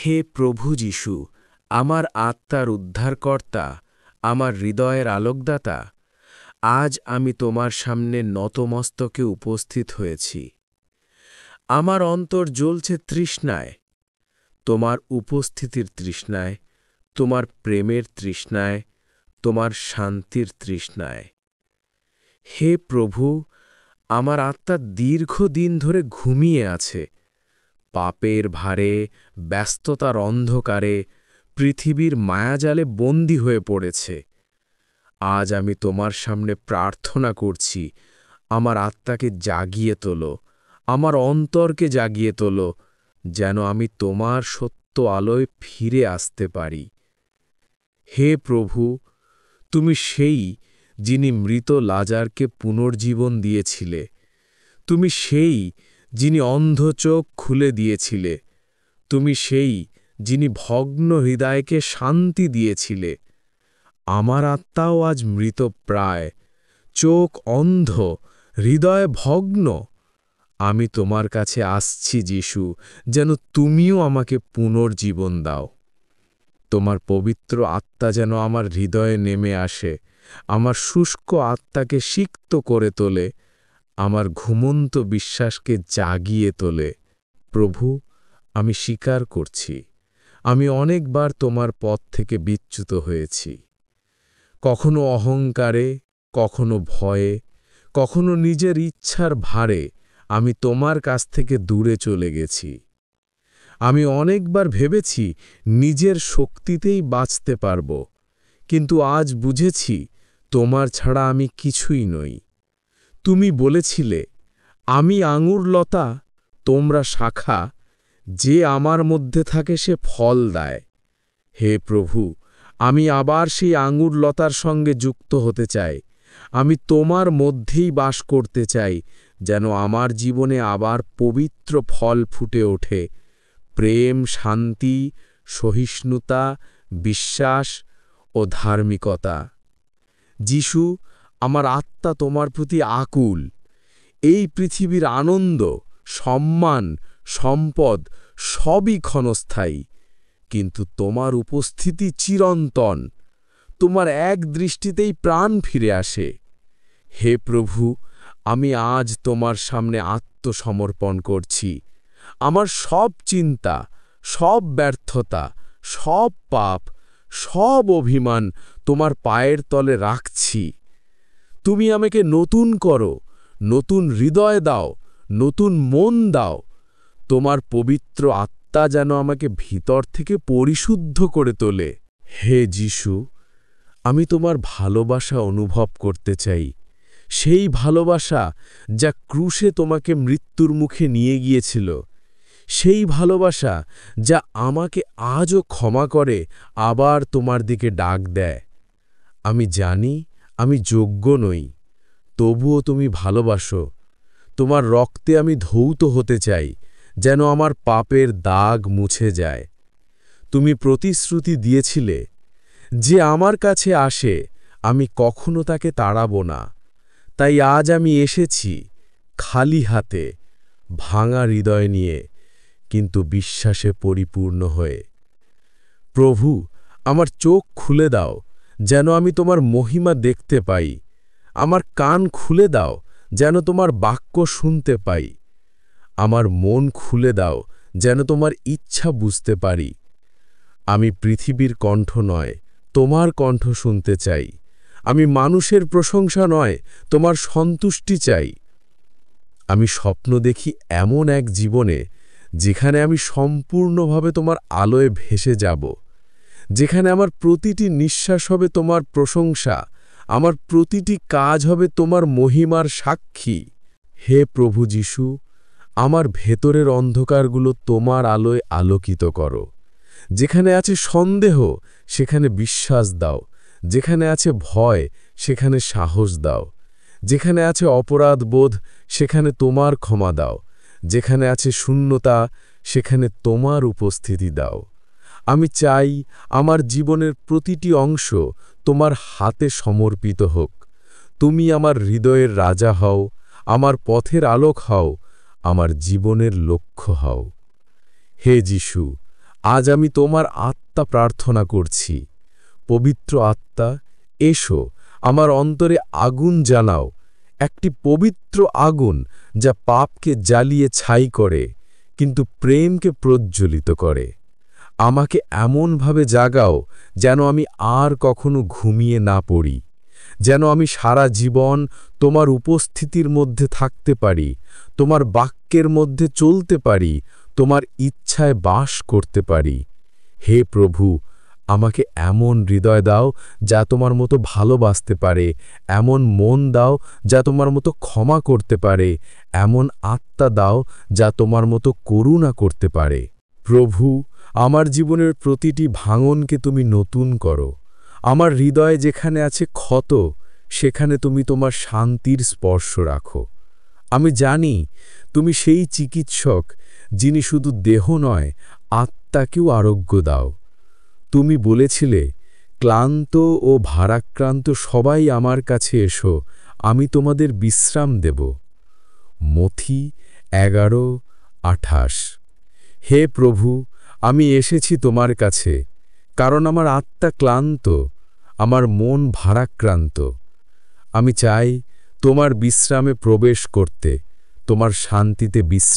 হে প্রভু যীশু, আমার আত্মার উদ্ধারকর্তা, আমার হৃদয়ের আলোকদাতা, আজ আমি তোমার সামনে নতমস্তকে উপস্থিত হয়েছি। আমার অন্তর জ্বলছে তৃষ্ণায়, তোমার উপস্থিতির তৃষ্ণায়, তোমার প্রেমের তৃষ্ণায়, তোমার শান্তির তৃষ্ণায়। হে প্রভু, আমার আত্মা দীর্ঘদিন ধরে ঘুমিয়ে আছে, পাপের ভারে, ব্যস্ততার অন্ধকারে, পৃথিবীর মায়াজালে বন্দী হয়ে পড়েছে। আজ আমি তোমার সামনে প্রার্থনা করছি, আমার আত্মাকে জাগিয়ে তোলো, আমার অন্তরকে জাগিয়ে তোলো, যেন আমি তোমার সত্য আলোয় ফিরে আসতে পারি। হে প্রভু, তুমি সেই যিনি মৃত লাজারকে পুনর্জীবন দিয়েছিলে, তুমি সেই যিনি অন্ধ চোখ খুলে দিয়েছিলে, তুমি সেই যিনি ভগ্ন হৃদয়কে শান্তি দিয়েছিলে। আমার আত্মাও আজ মৃতপ্রায়, চোখ অন্ধ, হৃদয় ভগ্ন। আমি তোমার কাছে আসছি যীশু, যেন তুমিও আমাকে পুনর্জীবন দাও। তোমার পবিত্র আত্মা যেন আমার হৃদয়ে নেমে আসে, আমার শুষ্ক আত্মাকে সিক্ত করে তোলে, আমার ঘুমন্ত বিশ্বাসকে জাগিয়ে তোলে। প্রভু, আমি স্বীকার করছি, আমি অনেকবার তোমার পথ থেকে বিচ্যুত হয়েছি। কখনো অহংকারে, কখনো ভয়ে, কখনো নিজের ইচ্ছার ভারে আমি তোমার কাছ থেকে দূরে চলে গেছি। আমি অনেকবার ভেবেছি নিজের শক্তিতেই বাঁচতে পারব, কিন্তু আজ বুঝেছি তোমার ছাড়া আমি কিছুই নই। তুমি বলেছিলে, আমি আঙুর লতা, তোমরা শাখা, যে আমার মধ্যে থাকে সে ফল দেয়। হে প্রভু, আমি আবার সেই আঙুর লতার সঙ্গে যুক্ত হতে চাই। আমি তোমার মধ্যেই বাস করতে চাই, যেন আমার জীবনে আবার পবিত্র ফল ফুটে ওঠে, প্রেম, শান্তি, সহিষ্ণুতা, বিশ্বাস ও ধার্মিকতা। যীশু, আমার আত্মা তোমার প্রতি আকুল। এই পৃথিবীর আনন্দ, সম্মান, সম্পদ সবই ক্ষণস্থায়ী, কিন্তু তোমার উপস্থিতি চিরন্তন। তোমার এক দৃষ্টিতেই প্রাণ ফিরে আসে। হে প্রভু, আমি আজ তোমার সামনে আত্মসমর্পণ করছি। আমার সব চিন্তা, সব ব্যর্থতা, সব পাপ, সব অভিমান তোমার পায়ের তলে রাখছি। তুমি আমাকে নতুন করো, নতুন হৃদয় দাও, নতুন মন দাও। তোমার পবিত্র আত্মা যেন আমাকে ভিতর থেকে পরিশুদ্ধ করে তোলে। হে যীশু, আমি তোমার ভালোবাসা অনুভব করতে চাই, সেই ভালোবাসা যা ক্রুশে তোমাকে মৃত্যুর মুখে নিয়ে গিয়েছিল, সেই ভালোবাসা যা আমাকে আজও ক্ষমা করে আবার তোমার দিকে ডাক দেয়। আমি জানি আমি যোগ্য নই, তবুও তুমি ভালোবাসো। তোমার রক্তে আমি ধৌত হতে চাই, যেন আমার পাপের দাগ মুছে যায়। তুমি প্রতিশ্রুতি দিয়েছিলে, যে আমার কাছে আসে আমি কখনো তাকে তাড়াব না। তাই আজ আমি এসেছি খালি হাতে, ভাঙা হৃদয় নিয়ে, কিন্তু বিশ্বাসে পরিপূর্ণ হয়ে। প্রভু, আমার চোখ খুলে দাও, যেন আমি তোমার মহিমা দেখতে পাই। আমার কান খুলে দাও, যেন তোমার বাক্য শুনতে পাই। আমার মন খুলে দাও, যেন তোমার ইচ্ছা বুঝতে পারি। আমি পৃথিবীর কণ্ঠ নয়, তোমার কণ্ঠ শুনতে চাই। আমি মানুষের প্রশংসা নয়, তোমার সন্তুষ্টি চাই। আমি স্বপ্ন দেখি এমন এক জীবনে, যেখানে আমি সম্পূর্ণভাবে তোমার আলোয় ভেসে যাব, যেখানে আমার প্রতিটি নিঃশ্বাস হবে তোমার প্রশংসা, আমার প্রতিটি কাজ হবে তোমার মহিমার সাক্ষী। হে প্রভু যীশু, আমার ভেতরের অন্ধকারগুলো তোমার আলোয় আলোকিত করো। যেখানে আছে সন্দেহ, সেখানে বিশ্বাস দাও। যেখানে আছে ভয়, সেখানে সাহস দাও। যেখানে আছে অপরাধবোধ, সেখানে তোমার ক্ষমা দাও। যেখানে আছে শূন্যতা, সেখানে তোমার উপস্থিতি দাও। আমি চাই আমার জীবনের প্রতিটি অংশ তোমার হাতে সমর্পিত হোক। তুমি আমার হৃদয়ের রাজা হও, আমার পথের আলোক হও, আমার জীবনের লক্ষ্য হও। হে যীশু, আজ আমি তোমার আত্মা প্রার্থনা করছি। পবিত্র আত্মা, এসো, আমার অন্তরে আগুন জ্বালাও, একটি পবিত্র আগুন যা পাপকে জ্বালিয়ে ছাই করে কিন্তু প্রেমকে প্রজ্জ্বলিত করে। আমাকে এমনভাবে জাগাও যেন আমি আর কখনো ঘুমিয়ে না পড়ি, যেন আমি সারা জীবন তোমার উপস্থিতির মধ্যে থাকতে পারি, তোমার বাক্যের মধ্যে চলতে পারি, তোমার ইচ্ছায় বাস করতে পারি। হে প্রভু, আমাকে এমন হৃদয় দাও যা তোমার মতো ভালোবাসতে পারে, এমন মন দাও যা তোমার মতো ক্ষমা করতে পারে, এমন আত্মা দাও যা তোমার মতো করুণা করতে পারে। প্রভু, আমার জীবনের প্রতিটি ভাঙনকে তুমি নতুন করো। আমার হৃদয়ে যেখানে আছে ক্ষত, সেখানে তুমি তোমার শান্তির স্পর্শ রাখো। আমি জানি তুমি সেই চিকিৎসক যিনি শুধু দেহ নয়, আত্মাকেও আরোগ্য দাও। তুমি বলেছিলে, ক্লান্ত ও ভারাক্রান্ত সবাই আমার কাছে এসো, আমি তোমাদের বিশ্রাম দেব। মথি 11:28। হে প্রভু, আমি এসেছি তোমার কাছে, কারণ আমার আত্মা ক্লান্ত, আমার মন ভারাক্রান্ত। আমি চাই তোমার বিশ্রামে প্রবেশ করতে, তোমার শান্তিতে বিশ্রাম